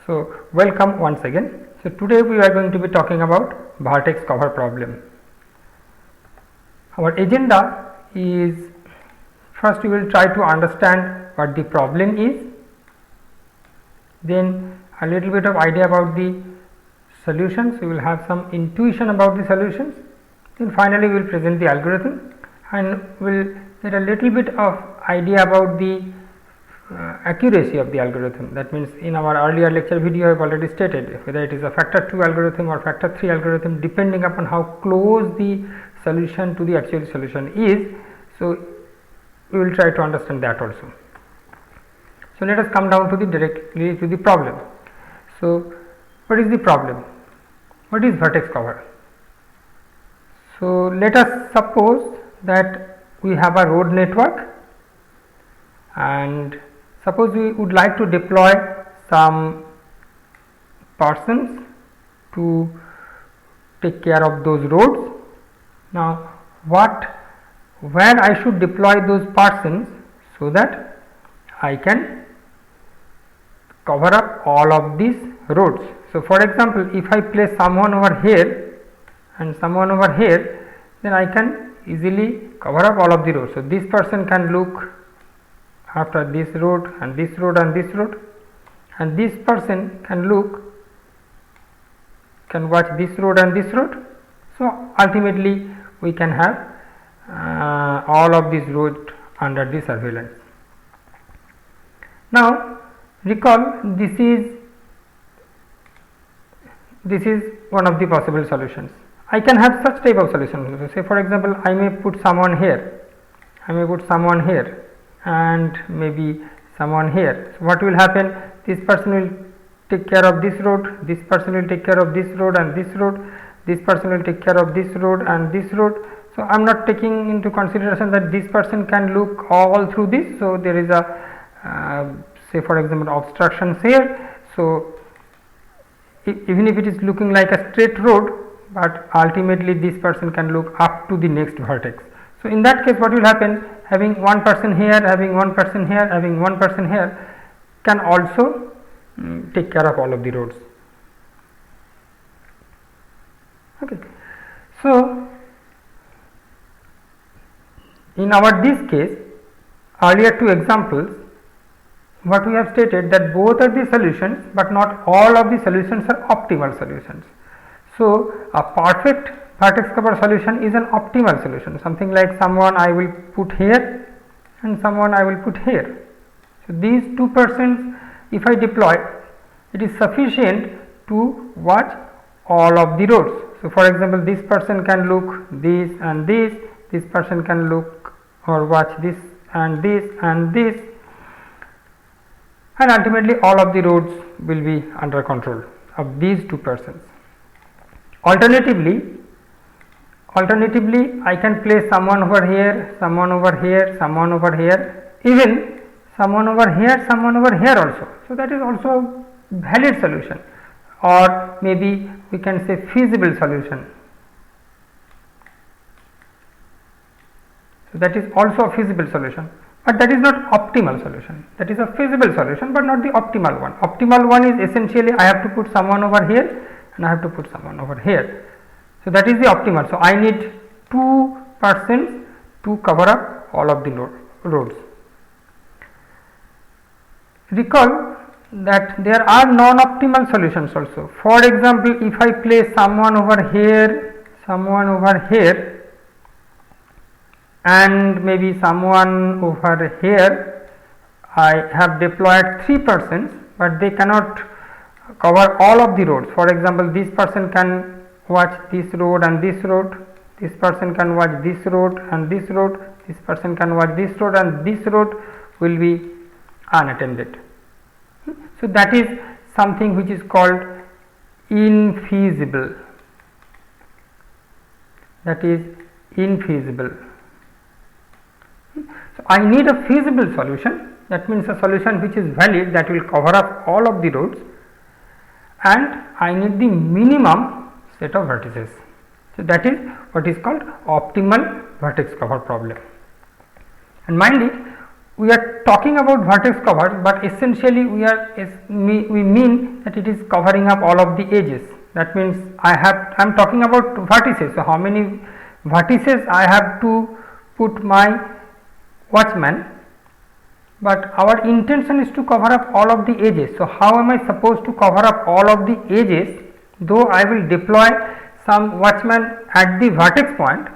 So, welcome once again. So, today we are going to be talking about vertex cover problem. Our agenda is, first we will try to understand what the problem is, then a little bit of idea about the solutions, we will have some intuition about the solutions, then finally we will present the algorithm and we will get a little bit of idea about the accuracy of the algorithm. That means, in our earlier lecture video I have already stated whether it is a factor 2 algorithm or factor 3 algorithm, depending upon how close the solution to the actual solution is. So, we will try to understand that also. So, let us come down to the directly to the problem. So, what is the problem? What is vertex cover? So, let us suppose that we have a road network and suppose we would like to deploy some persons to take care of those roads. Now, where I should deploy those persons so that I can cover up all of these roads. So, for example, if I place someone over here and someone over here, then I can easily cover up all of the roads. So, this person can look after this road and this road and this road, and this person can watch this road and this road. So, ultimately we can have all of these roads under the surveillance. Now, recall this is one of the possible solutions. I can have such type of solution. So, say for example, I may put someone here, and maybe someone here. So, what will happen? This person will take care of this road, this person will take care of this road and this road, this person will take care of this road and this road. So, I am not taking into consideration that this person can look all through this. So, there is a say for example obstructions here. So, even if it is looking like a straight road, but ultimately this person can look up to the next vertex. So, in that case what will happen? Having one person here, having one person here, having one person here can also take care of all of the roads. Okay. So, in this case, earlier two examples, what we have stated that both are the solutions, but not all of the solutions are optimal solutions. So, a perfect vertex cover solution is an optimal solution, something like someone I will put here and someone I will put here. So, these two persons if I deploy, it is sufficient to watch all of the roads. So, for example, this person can look this and this person can look or watch this and this and this, and ultimately all of the roads will be under control of these two persons. Alternatively, I can place someone over here, someone over here, someone over here, even someone over here also. So, that is also a valid solution, or maybe we can say feasible solution. So, that is also a feasible solution, but that is not optimal solution. That is a feasible solution, but not the optimal one. Optimal one is essentially I have to put someone over here and I have to put someone over here. So, that is the optimal. So, I need two persons to cover up all of the roads. Recall that there are non-optimal solutions also. For example, if I place someone over here, and maybe someone over here, I have deployed three persons, but they cannot cover all of the roads. For example, this person can watch this road and this road, this person can watch this road and this road, this person can watch this road, and this road will be unattended. So, that is something which is called infeasible. That is infeasible. So, I need a feasible solution, that means a solution which is valid, that will cover up all of the roads, and I need the minimum set of vertices. So, that is what is called optimal vertex cover problem. And mind it, we are talking about vertex cover, but essentially we mean that it is covering up all of the edges. That means I am talking about vertices. So how many vertices I have to put my watchman, but our intention is to cover up all of the edges. So how am I supposed to cover up all of the edges, though I will deploy some watchman at the vertex point?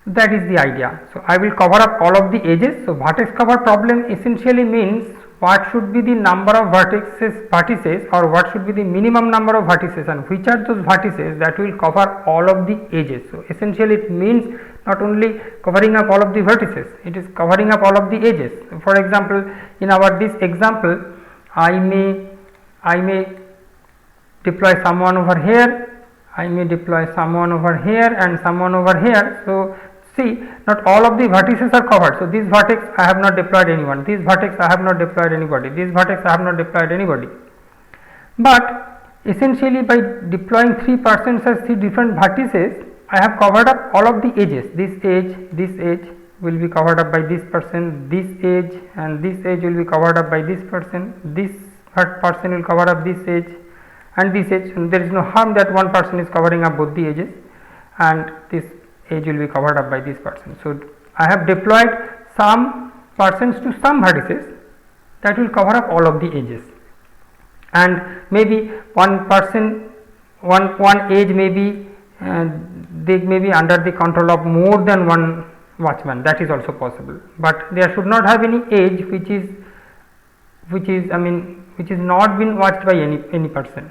That is the idea. So I will cover up all of the edges. So vertex cover problem essentially means what should be the number of vertices, or what should be the minimum number of vertices, and which are those vertices that will cover all of the edges. So essentially it means not only covering up all of the vertices, it is covering up all of the edges. So for example, in this example, I may deploy someone over here, I may deploy someone over here and someone over here. So see, not all of the vertices are covered. So this vertex I have not deployed anyone, this vertex I have not deployed anybody, this vertex I have not deployed anybody. But essentially by deploying 3 persons as 3 different vertices, I have covered up all of the edges. This edge will be covered up by this person, this edge and this edge will be covered up by this person, this person will cover up this edge and this edge, and there is no harm that one person is covering up both the edges, and this edge will be covered up by this person. So I have deployed some persons to some vertices that will cover up all of the edges, and maybe one person, one edge may be they may be under the control of more than one watchman. That is also possible, but there should not have any edge which is not been watched by any person.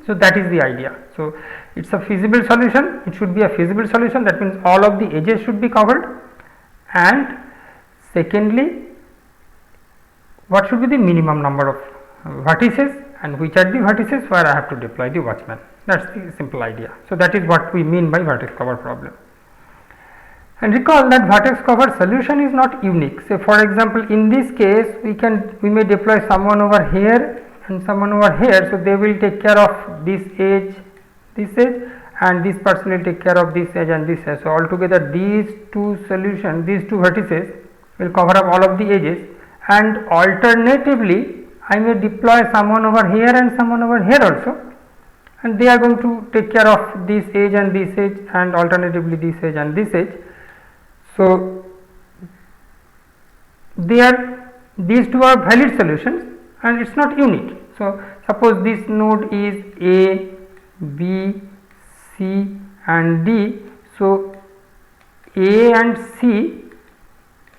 So that is the idea. So it's a feasible solution, it should be a feasible solution. That means all of the edges should be covered, and secondly, what should be the minimum number of vertices, and which are the vertices where I have to deploy the watchman. That is the simple idea. So that is what we mean by vertex cover problem. And recall that vertex cover solution is not unique. Say for example, in this case we may deploy someone over here and someone over here. So they will take care of this edge, and this person will take care of this edge and this edge. So altogether these two vertices will cover up all of the edges, and alternatively I may deploy someone over here and someone over here also, and they are going to take care of this edge and this edge, and alternatively this edge and this edge. So these two are valid solutions, and it is not unique. So suppose this node is A, B, C and D. So A and C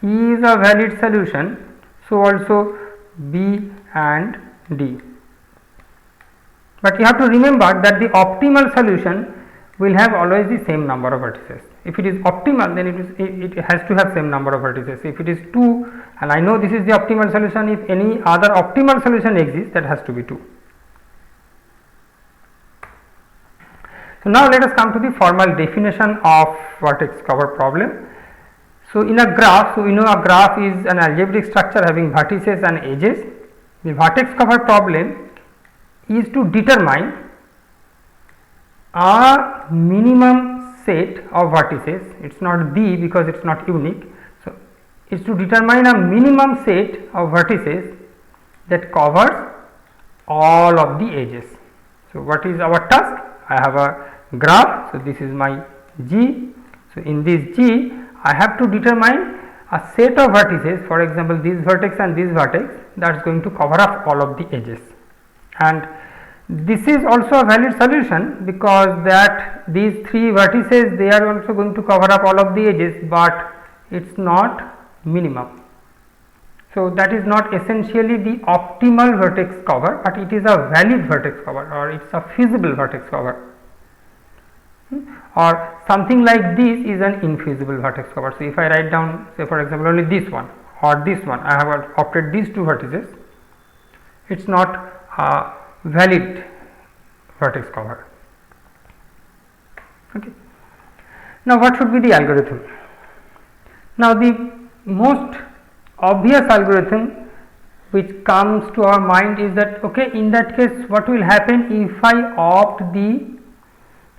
is a valid solution, so also B and D. But you have to remember that the optimal solution will have always the same number of vertices. If it is optimal, then it has to have same number of vertices. If it is 2, and I know this is the optimal solution, if any other optimal solution exists, that has to be 2. So now let us come to the formal definition of vertex cover problem. So in a graph, so we know a graph is an algebraic structure having vertices and edges. The vertex cover problem is to determine a minimum set of vertices. It is not B because it is not unique. So it is to determine a minimum set of vertices that covers all of the edges. So what is our task? I have a graph, so this is my G. So in this G I have to determine a set of vertices, for example this vertex and this vertex, that is going to cover up all of the edges. And this is also a valid solution because that these 3 vertices, they are also going to cover up all of the edges, but it is not minimum. So that is not essentially the optimal vertex cover, but it is a valid vertex cover, or it is a feasible vertex cover, or something like this is an infeasible vertex cover. So if I write down, say for example only this one or this one, I have opted these 2 vertices, it is not a valid vertex cover. Okay. Now what should be the algorithm? Now the most obvious algorithm which comes to our mind is that, okay, in that case what will happen if I opt the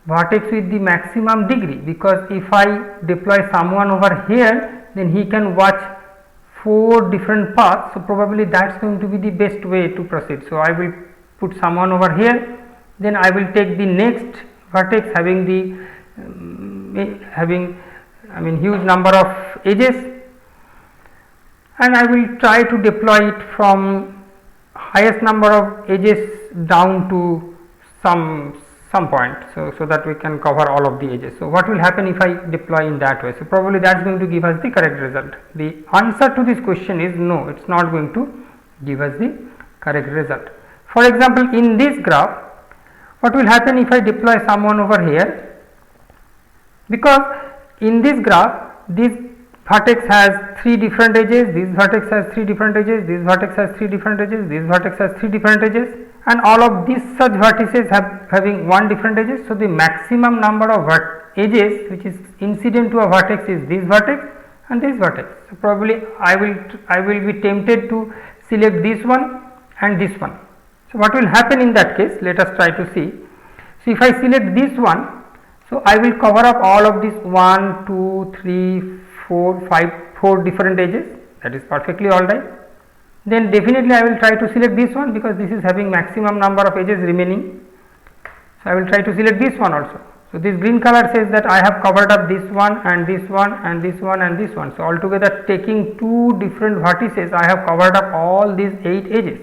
vertex with the maximum degree, because if I deploy someone over here, then he can watch 4 different paths, so probably that's going to be the best way to proceed. So I will put someone over here, then I will take the next vertex having the huge number of edges, and I will try to deploy it from highest number of edges down to some point, so that we can cover all of the edges. So what will happen if I deploy in that way? So probably that's going to give us the correct result. The answer to this question is no, it's not going to give us the correct result. For example, in this graph, what will happen if I deploy someone over here? Because in this graph, this vertex has 3 different edges, this vertex has 3 different edges, this vertex has 3 different edges, this vertex has 3 different edges, and all of these such vertices having 1 different edges. So the maximum number of edges which is incident to a vertex is this vertex and this vertex. So probably I will be tempted to select this one and this one. So what will happen in that case? Let us try to see. So if I select this one, so I will cover up all of these 1, 2, 3, 4, 5, 4 different edges. That is perfectly alright. Then definitely I will try to select this one because this is having maximum number of edges remaining. So I will try to select this one also. So this green color says that I have covered up this one and this one and this one and this one. So altogether taking 2 different vertices, I have covered up all these 8 edges.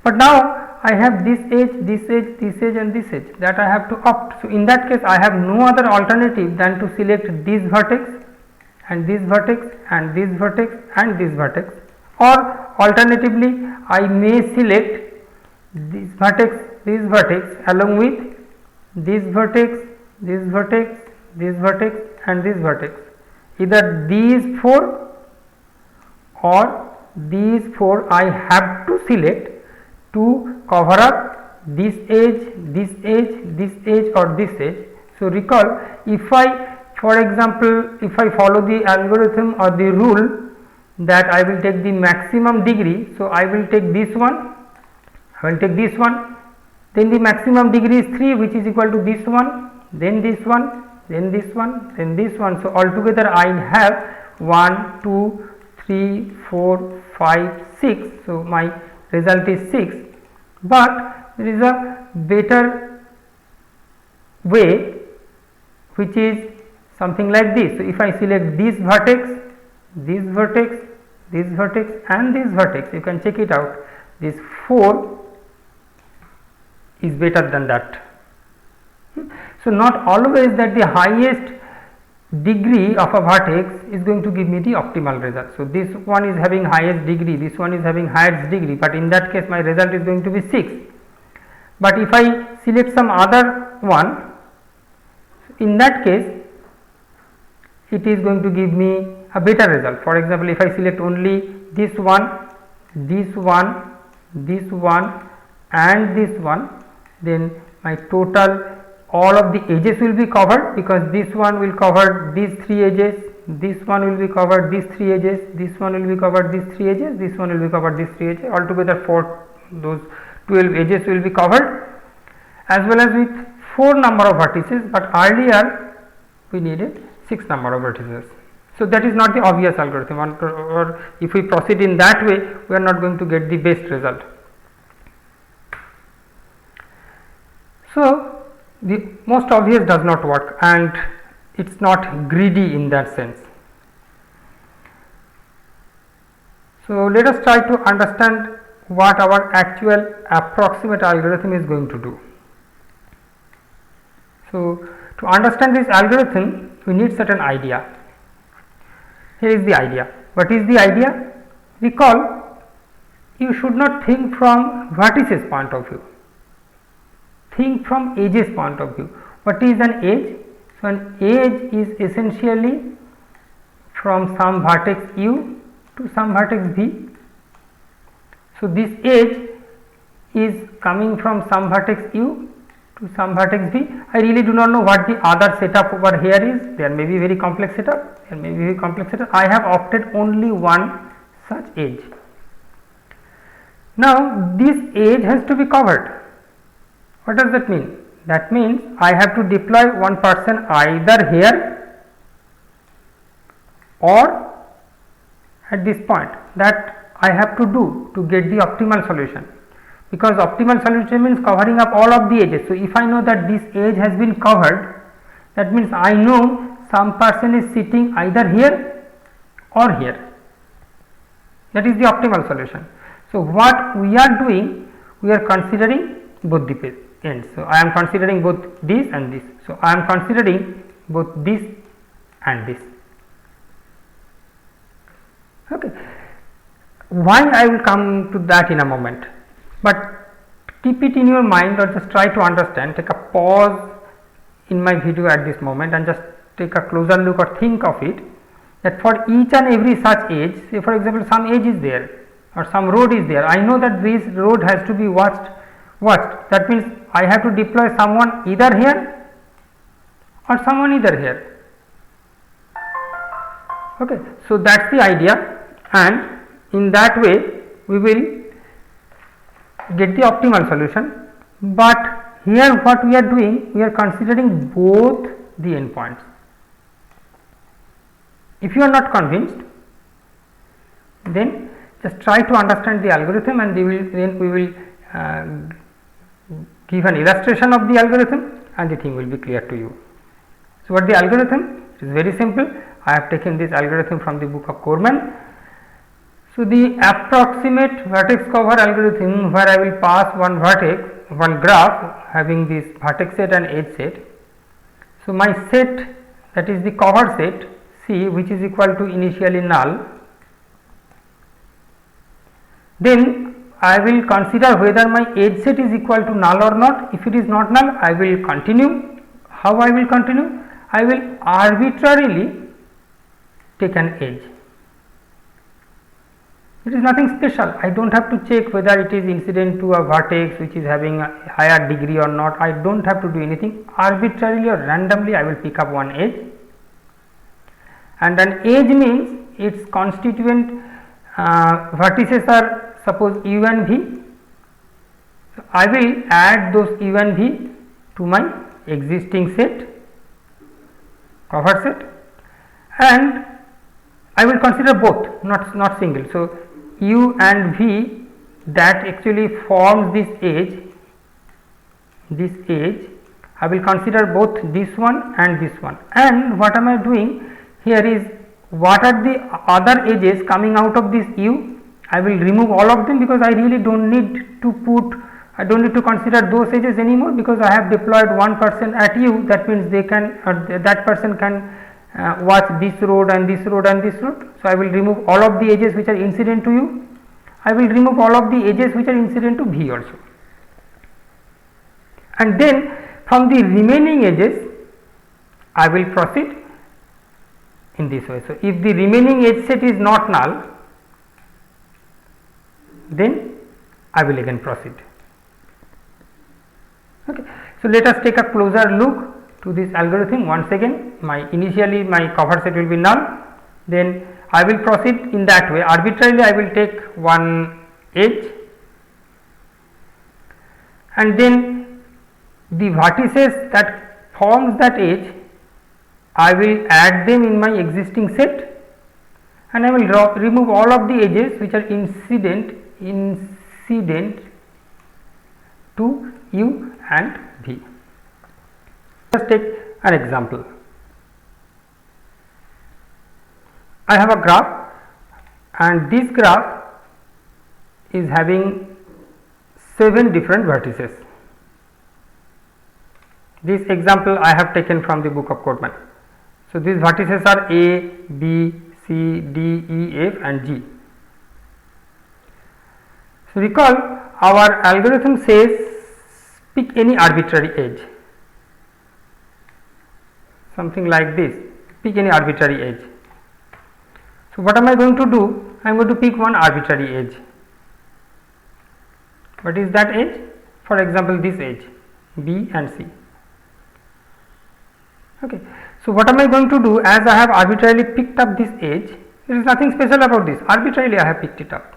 But now I have this edge, this edge, this edge and this edge that I have to opt. So in that case I have no other alternative than to select this vertex and this vertex and this vertex and this vertex, or alternatively I may select this vertex along with this vertex, this vertex, this vertex and this vertex. Either these 4 or these 4 I have to select to cover up this edge, this edge, this edge or this edge. So recall, if I, for example, if I follow the algorithm or the rule that I will take the maximum degree, so I will take this one, I will take this one, then the maximum degree is 3, which is equal to this one, then this one, then this one, then this one. So altogether I have 1, 2, 3, 4, 5, 6. So my result is 6, but there is a better way which is something like this. So if I select this vertex, this vertex, this vertex and this vertex, you can check it out, this 4 is better than that. So not always that the highest degree of a vertex is going to give me the optimal result. So this one is having highest degree, this one is having highest degree, but in that case my result is going to be 6. But if I select some other one, in that case it is going to give me a better result. For example, if I select only this one, this one, this one and this one, then my total, all of the edges will be covered, because this one will cover these 3 edges, this one will be covered these 3 edges, this one will be covered these 3 edges, this one will be covered these 3 edges, altogether those 12 edges will be covered, as well as with 4 number of vertices, but earlier we needed 6 number of vertices. So that is not the obvious algorithm, or if we proceed in that way, we are not going to get the best result. So the most obvious does not work, and it is not greedy in that sense. So let us try to understand what our actual approximate algorithm is going to do. So to understand this algorithm, we need certain idea. Here is the idea. What is the idea? Recall, you should not think from vertices point of view. Think from edges point of view. What is an edge? So an edge is essentially from some vertex u to some vertex v. So this edge is coming from some vertex u to some vertex v. I really do not know what the other setup over here is. There may be very complex setup, there may be very complex setup. I have opted only one such edge. Now this edge has to be covered. What does that mean? That means I have to deploy one person either here or at this point that I have to do to get the optimal solution, because optimal solution means covering up all of the edges. So, if I know that this edge has been covered, that means I know some person is sitting either here or here, that is the optimal solution. So, what we are doing, we are considering both the ends. So, I am considering both this and this. So, I am considering both this and this. Okay. Why I will come to that in a moment, but keep it in your mind or just try to understand, take a pause in my video at this moment and just take a closer look or think of it, that for each and every such edge, say for example some edge is there or some road is there, I know that this road has to be watched, that means I have to deploy someone either here or someone either here. Okay. So, that is the idea, and in that way we will get the optimal solution, but here what we are doing, we are considering both the endpoints. If you are not convinced, then just try to understand the algorithm, and then we will give an illustration of the algorithm and the thing will be clear to you. So, what the algorithm? It is very simple. I have taken this algorithm from the book of Corman. So, the approximate vertex cover algorithm, where I will pass one vertex, one graph having this vertex set and edge set. So, my set, that is the cover set C, which is equal to initially null. Then I will consider whether my edge set is equal to null or not. If it is not null, I will continue. How I will continue? I will arbitrarily take an edge. It is nothing special. I do not have to check whether it is incident to a vertex which is having a higher degree or not. I do not have to do anything. Arbitrarily or randomly I will pick up one edge, and an edge means its constituent vertices are suppose u and v. So, I will add those u and v to my existing set, cover set, and I will consider both, not single. So, u and v that actually forms this edge, I will consider both this one and this one. And what am I doing here is, what are the other edges coming out of this u? I will remove all of them, because I really do not need to consider those edges anymore, because I have deployed one person at u. That means they can, that person can watch this road and this road and this road. So, I will remove all of the edges which are incident to u. I will remove all of the edges which are incident to v also, and then from the remaining edges I will proceed in this way. So, if the remaining edge set is not null, then I will again proceed. Okay. So, let us take a closer look to this algorithm once again. Initially my cover set will be null, then I will proceed in that way. Arbitrarily I will take one edge, and then the vertices that forms that edge, I will add them in my existing set, and I will remove all of the edges which are incident to u and v. Let us take an example. I have a graph, and this graph is having 7 different vertices. This example I have taken from the book of Corman. So, these vertices are A, B, C, D, E, F and G. So, recall our algorithm says pick any arbitrary edge, something like this, pick any arbitrary edge. So, what am I going to do? I am going to pick one arbitrary edge. What is that edge? For example, this edge B and C. Okay. So, what am I going to do? As I have arbitrarily picked up this edge, there is nothing special about this, arbitrarily I have picked it up.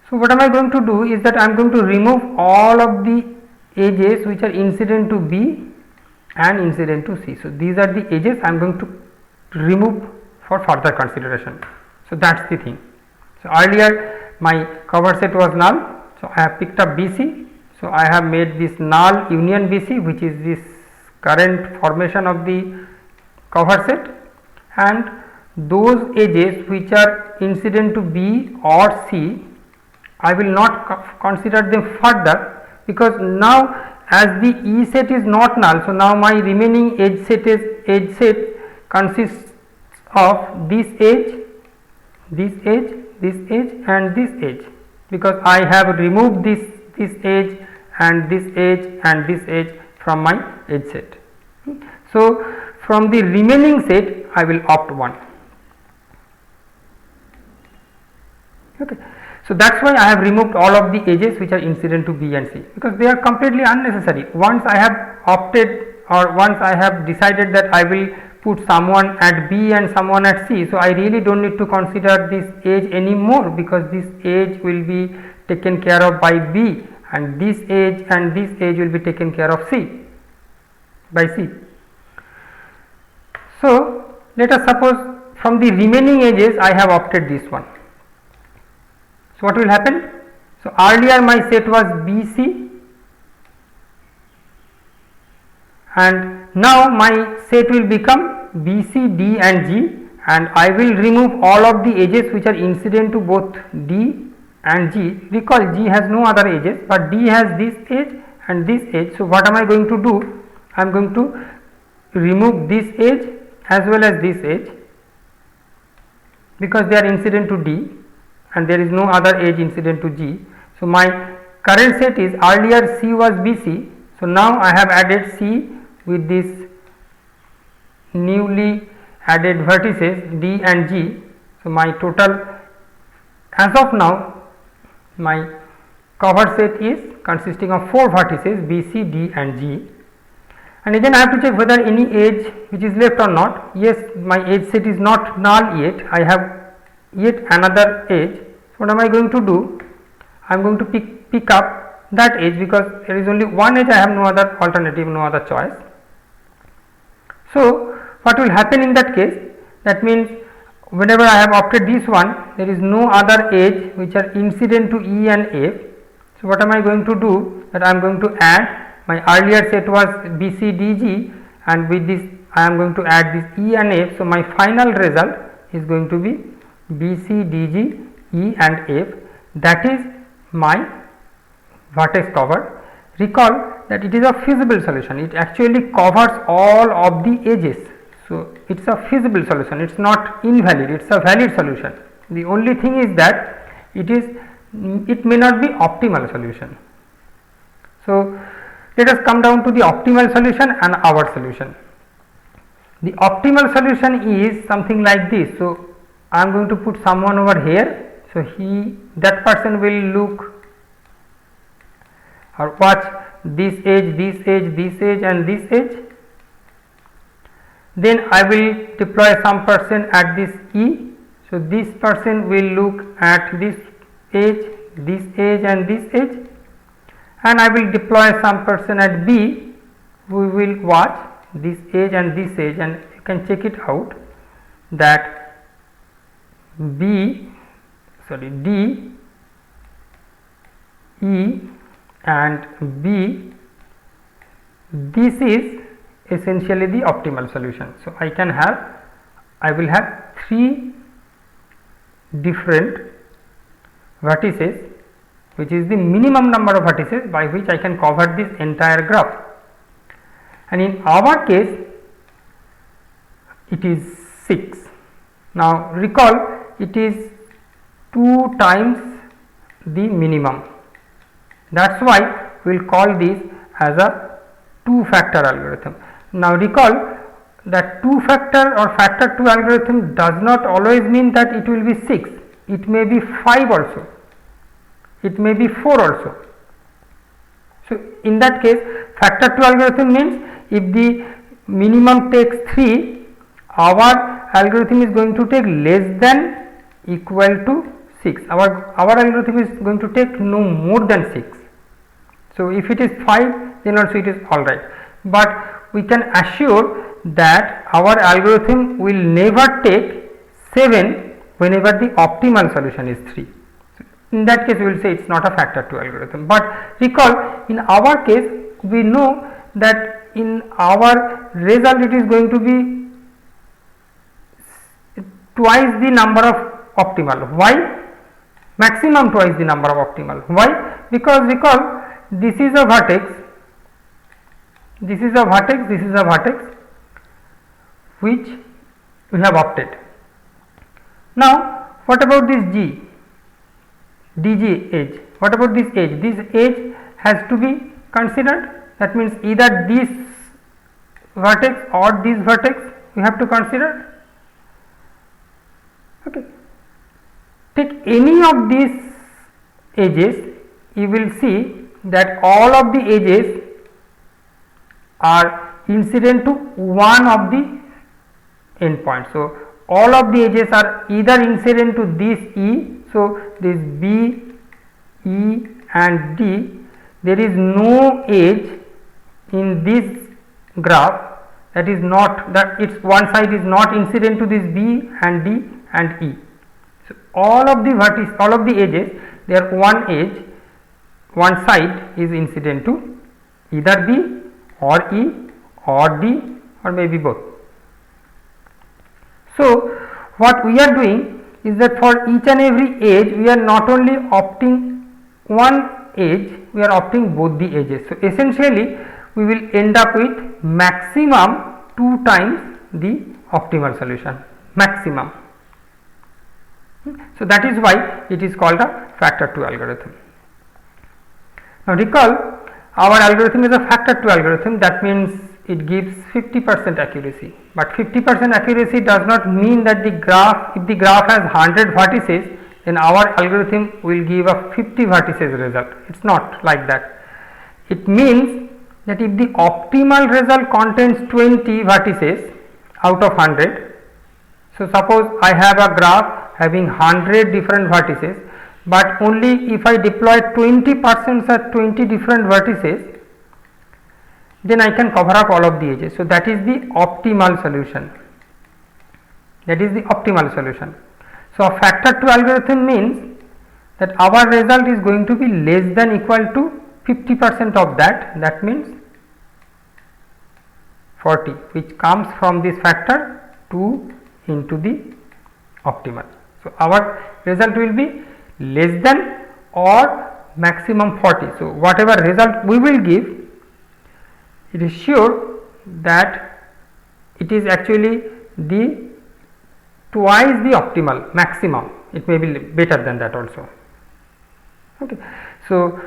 So, what am I going to do is that I am going to remove all of the edges which are incident to B and incident to C. So, these are the edges I am going to remove for further consideration. So that's the thing. So earlier my cover set was null, so I have picked up BC, so I have made this null union BC, which is this current formation of the cover set, and those edges which are incident to B or C, I will not consider them further, because now as the E set is not null, so now my remaining edge set consists of this edge, this edge, this edge and this edge, because I have removed this edge and this edge and this edge from my edge set. So from the remaining set I will opt one. Okay. So that's why I have removed all of the edges which are incident to B and C, because they are completely unnecessary. Once I have opted, or once I have decided that I will put someone at B and someone at C, so I really don't need to consider this edge anymore, because this edge will be taken care of by B and this edge will be taken care of C by C. So let us suppose from the remaining edges I have opted this one. So what will happen? So earlier my set was BC, and now my set will become BC, D and G, and I will remove all of the edges which are incident to both D and G. Recall, G has no other edges, but D has this edge and this edge. So what am I going to do? I am going to remove this edge as well as this edge, because they are incident to D and there is no other edge incident to G. So my current set is, earlier C was BC, so now I have added C with this newly added vertices D and G. So my total, as of now, my cover set is consisting of 4 vertices B, C, D and G, and again I have to check whether any edge which is left or not. Yes, my edge set is not null yet, I have yet another edge. So what am I going to do? I am going to pick up that edge, because there is only one edge, I have no other alternative, no other choice. So what will happen in that case? That means whenever I have opted this one, there is no other edge which are incident to E and F. So what am I going to do? That I am going to add, my earlier set was BCDG, and with this I am going to add this E and F. So my final result is going to be BCDG, E and F. That is my vertex cover. Recall that it is a feasible solution, it actually covers all of the edges. So it is a feasible solution, it is not invalid, it is a valid solution. The only thing is that it may not be optimal solution. So let us come down to the optimal solution and our solution. The optimal solution is something like this. So I am going to put someone over here. So that person will look or watch this edge, this edge, this edge and this edge. Then I will deploy some person at this E. So this person will look at this edge and this edge, and I will deploy some person at B who will watch this edge and this edge, and you can check it out that D, E and B, this is essentially the optimal solution. So I will have 3 different vertices, which is the minimum number of vertices by which I can cover this entire graph, and in our case it is 6. Now recall, it is 2 times the minimum. That is why we will call this as a 2-factor algorithm. Now recall that 2-factor or factor 2 algorithm does not always mean that it will be 6, it may be 5 also, it may be 4 also. So in that case, factor 2 algorithm means if the minimum takes 3, our algorithm is going to take less than equal to 6. Our algorithm is going to take no more than 6. So if it is 5, then also it is alright, but we can assure that our algorithm will never take 7 whenever the optimal solution is 3. So in that case we will say it is not a factor 2 algorithm, but recall in our case we know that in our result it is going to be twice the number of optimal. Why? Maximum twice the number of optimal. Why? Because recall this is a vertex, this is a vertex, this is a vertex which we have opted. Now what about this G, DG edge? What about this edge? This edge has to be considered. That means either this vertex or this vertex we have to consider. Okay. Take any of these edges, you will see that all of the edges are incident to one of the endpoints. So all of the edges are either incident to this E. So this B, E and D. There is no edge in this graph that is not, that its one side is not incident to this B and D and E. So all of the vertices, all of the edges, their one edge, one side is incident to either B or E or D or maybe both. So what we are doing is that for each and every edge we are not only opting one edge, we are opting both the edges. So essentially we will end up with maximum 2 times the optimal solution, maximum. So that is why it is called a factor 2 algorithm. Now recall, our algorithm is a factor 2 algorithm, that means it gives 50% accuracy, but 50% accuracy does not mean that the graph, if the graph has 100 vertices, then our algorithm will give a 50 vertices result. It is not like that. It means that if the optimal result contains 20 vertices out of 100, so suppose I have a graph having 100 different vertices, but only if I deploy 20% at 20 different vertices, then I can cover up all of the edges. So that is the optimal solution. That is the optimal solution. So a factor 2 algorithm means that our result is going to be less than equal to 50% of that. That means 40, which comes from this factor 2 into the optimal. So our result will be less than or maximum 40. So whatever result we will give, it is sure that it is actually the twice the optimal maximum. It may be better than that also. Okay. So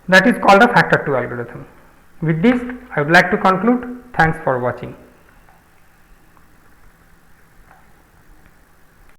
that is called a factor 2 algorithm. With this I would like to conclude. Thanks for watching.